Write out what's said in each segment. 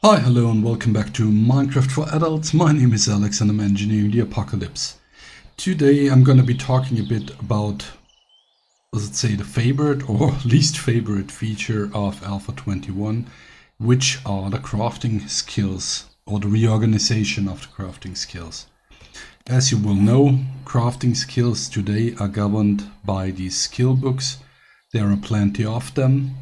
Hi, hello and welcome back to Minecraft for Adults. My name is Alex and I'm engineering the apocalypse. Today I'm going to be talking a bit about, let's say, the favorite or least favorite feature of Alpha 21, which are the crafting skills or the reorganization of the crafting skills. As you will know, crafting skills today are governed by these skill books. There are plenty of them.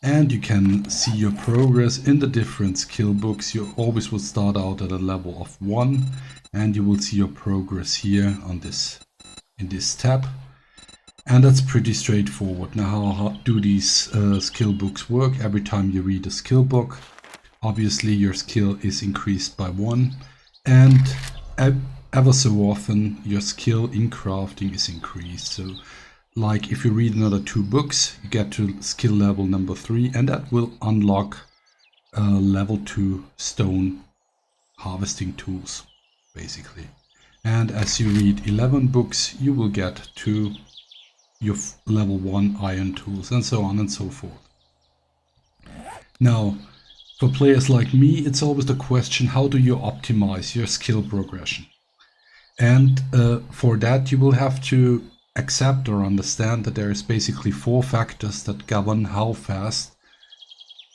And you can see your progress in the different skill books. You always will start out at a level of 1 and you will see your progress here on this in this tab. And that's pretty straightforward. Now, how do these skill books work? Every time you read a skill book, obviously your skill is increased by 1, and ever so often your skill in crafting is increased. So like if you read another 2 books, you get to skill level number 3, and that will unlock level 2 stone harvesting tools, basically. And as you read 11 books, you will get to your level 1 iron tools, and so on and so forth. Now, for players like me, it's always the question, how do you optimize your skill progression? And for that, you will have to accept or understand that there is basically 4 factors that govern how fast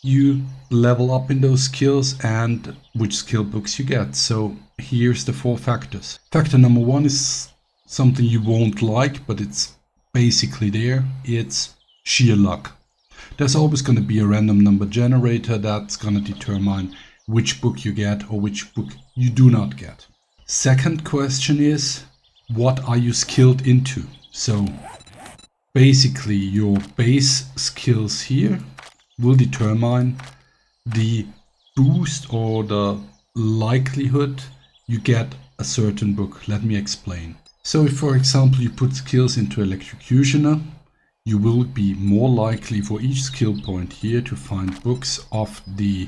you level up in those skills and which skill books you get. So here's the 4 factors. Factor number 1 is something you won't like, but it's basically there. It's sheer luck. There's always going to be a random number generator that's going to determine which book you get or which book you do not get. Second question is, what are you skilled into? So basically your base skills here will determine the boost or the likelihood you get a certain book. Let me explain. So if, for example, you put skills into Electrocutioner, you will be more likely for each skill point here to find books of the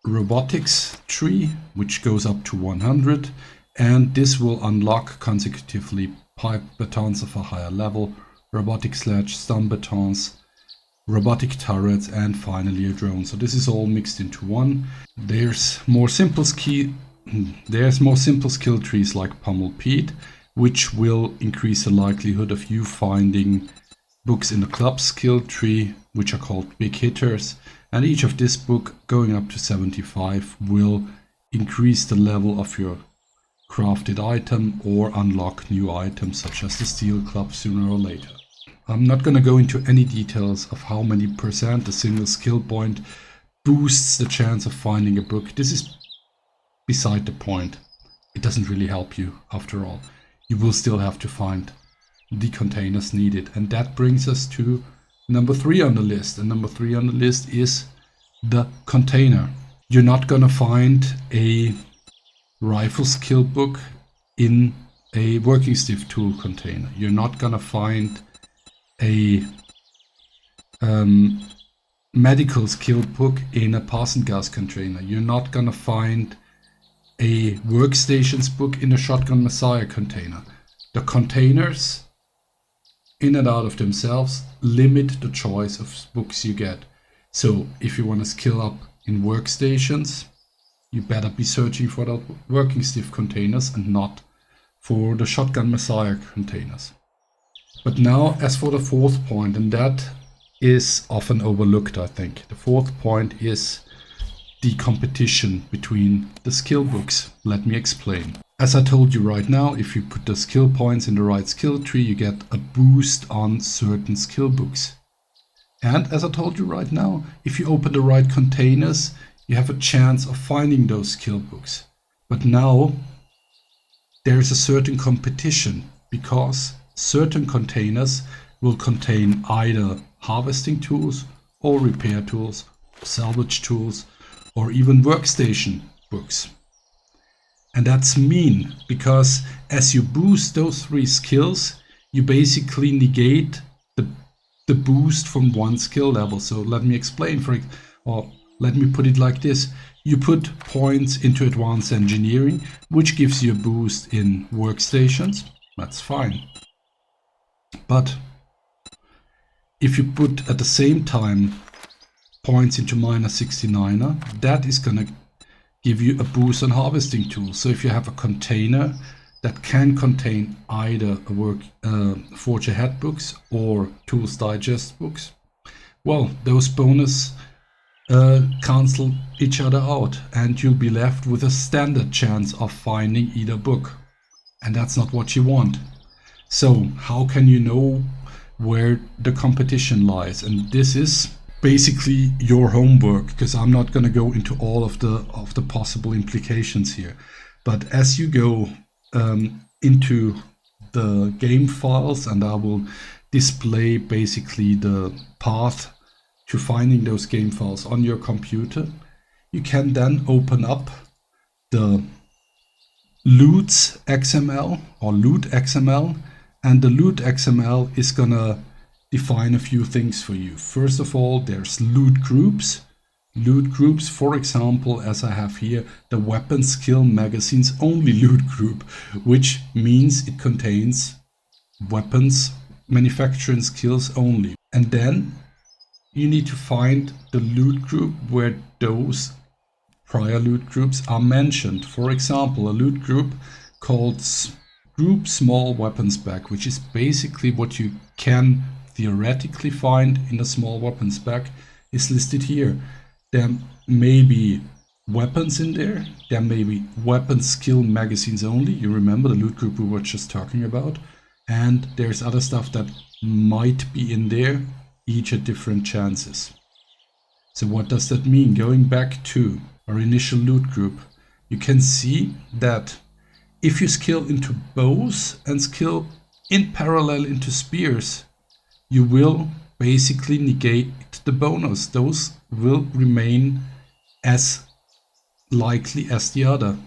robotics tree, which goes up to 100, and this will unlock consecutively pipe batons of a higher level, robotic sledge, stun batons, robotic turrets, and finally a drone. So this is all mixed into one. There's more simple skill trees like Pummel Pete, which will increase the likelihood of you finding books in the club skill tree, which are called big hitters. And each of this book going up to 75 will increase the level of your crafted item or unlock new items such as the steel club sooner or later. I'm not going to go into any details of how many percent a single skill point boosts the chance of finding a book. This is beside the point. It doesn't really help you after all. You will still have to find the containers needed, and that brings us to number 3 on the list. And number 3 on the list is the container. You're not going to find a rifle skill book in a working stiff tool container. You're not gonna find a medical skill book in a pass and gas container. You're not gonna find a workstations book in a shotgun messiah container. The containers in and out of themselves limit the choice of books you get. So if you want to skill up in workstations, you better be searching for the working stiff containers and not for the shotgun messiah containers. But now, as for the 4th point, and that is often overlooked, I think. The 4th point is the competition between the skill books. Let me explain. As I told you right now, if you put the skill points in the right skill tree, you get a boost on certain skill books. And as I told you right now, if you open the right containers, you have a chance of finding those skill books. But now there is a certain competition because certain containers will contain either harvesting tools or repair tools, salvage tools, or even workstation books. And that's mean because as you boost those 3 skills, you basically negate the boost from one skill level. So let me explain let me put it like this. You put points into advanced engineering, which gives you a boost in workstations. That's fine. But if you put at the same time points into minor 69er, that is going to give you a boost on harvesting tool. So if you have a container that can contain either Forge Ahead books or Tools Digest books, well, those bonus cancel each other out, and you'll be left with a standard chance of finding either book, and that's not what you want. So how can you know where the competition lies? And this is basically your homework, because I'm not going to go into all of the possible implications here. But as you go into the game files, and I will display basically the path to finding those game files on your computer, you can then open up the loots XML or loot XML, and the loot XML is gonna define a few things for you. First of all, there's loot groups. Loot groups, for example, as I have here, the weapon skill magazines only loot group, which means it contains weapons manufacturing skills only. And then you need to find the loot group where those prior loot groups are mentioned. For example, a loot group called Group Small Weapons Bag, which is basically what you can theoretically find in a small weapons bag, is listed here. There may be weapons in there, there may be weapon skill magazines only, you remember the loot group we were just talking about, and there's other stuff that might be in there, each at different chances. So what does that mean? Going back to our initial loot group, you can see that if you skill into bows and skill in parallel into spears, you will basically negate the bonus. Those will remain as likely as the other.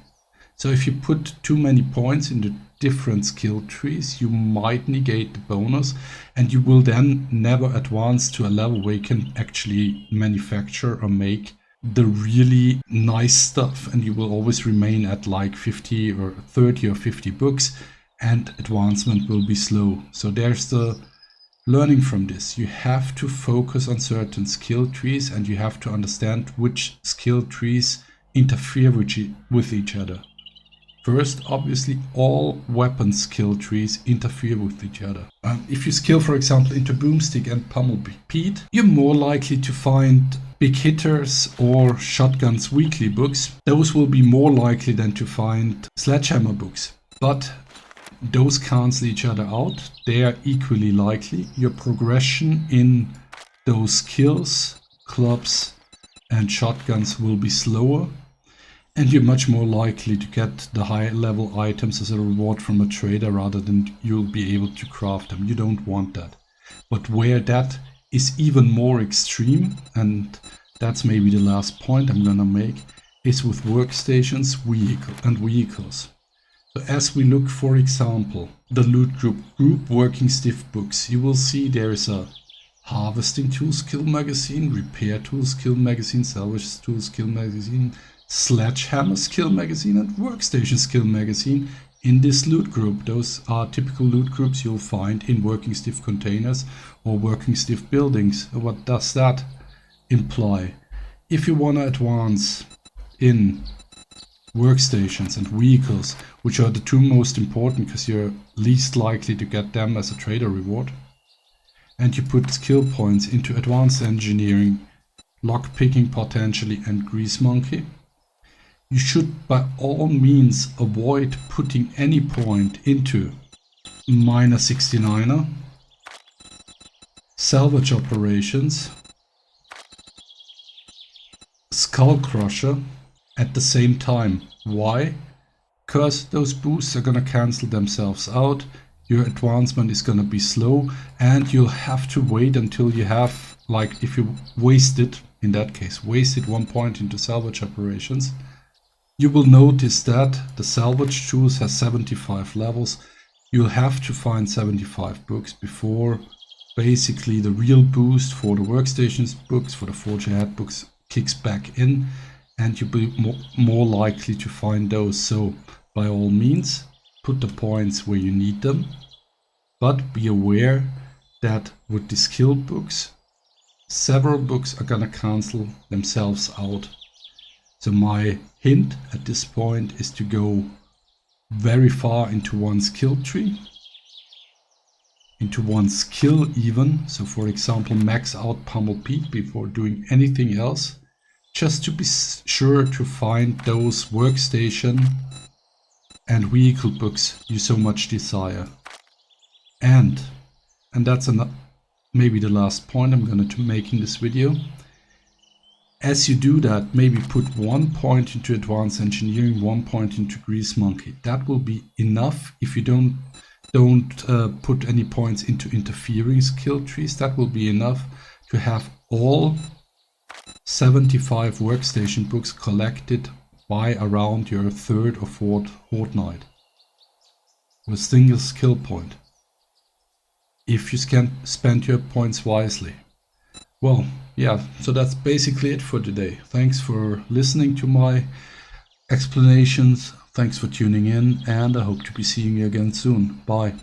So if you put too many points into different skill trees, you might negate the bonus, and you will then never advance to a level where you can actually manufacture or make the really nice stuff, and you will always remain at like 50 or 30 or 50 books, and advancement will be slow. So there's the learning from this. You have to focus on certain skill trees, and you have to understand which skill trees interfere with each other. First, obviously, all weapon skill trees interfere with each other. If you skill, for example, into Boomstick and Pummel Pete, you're more likely to find Big Hitters or Shotguns Weekly books. Those will be more likely than to find Sledgehammer books. But those cancel each other out. They are equally likely. Your progression in those skills, clubs, and shotguns will be slower. And you're much more likely to get the high level items as a reward from a trader rather than you'll be able to craft them. You don't want that. But where that is even more extreme, and that's maybe the last point I'm gonna make, is with workstations and vehicles. So as we look, for example, the loot group working stiff books, you will see there is a harvesting tool skill magazine, repair tool skill magazine, salvage tool skill magazine, sledgehammer skill magazine, and workstation skill magazine in this loot group. Those are typical loot groups you'll find in working stiff containers or working stiff buildings. What does that imply? If you want to advance in workstations and vehicles, which are the two most important because you're least likely to get them as a trader reward, and you put skill points into advanced engineering, lockpicking potentially, and grease monkey, you should by all means avoid putting any point into Miner 69er, salvage operations, skull crusher at the same time. Why? Because those boosts are gonna cancel themselves out, your advancement is gonna be slow, and you'll have to wait until you have, like if you wasted 1 point into salvage operations, you will notice that the salvage tools has 75 levels. You'll have to find 75 books before basically the real boost for the workstations books, for the Forge Ahead books, kicks back in, and you'll be more likely to find those. So by all means, put the points where you need them, but be aware that with the skill books, several books are gonna cancel themselves out. So my hint at this point is to go very far into one skill tree, into one skill even. So for example, max out Pummel Peak before doing anything else, just to be sure to find those workstation and vehicle books you so much desire. And that's maybe the last point I'm going to make in this video. As you do that, maybe put 1 point into Advanced Engineering, 1 point into Grease Monkey. That will be enough. If you don't put any points into interfering skill trees, that will be enough to have all 75 workstation books collected by around your 3rd or 4th fortnight with single skill point, if you can spend your points wisely. Well, yeah, so that's basically it for today. Thanks for listening to my explanations. Thanks for tuning in, and I hope to be seeing you again soon. Bye.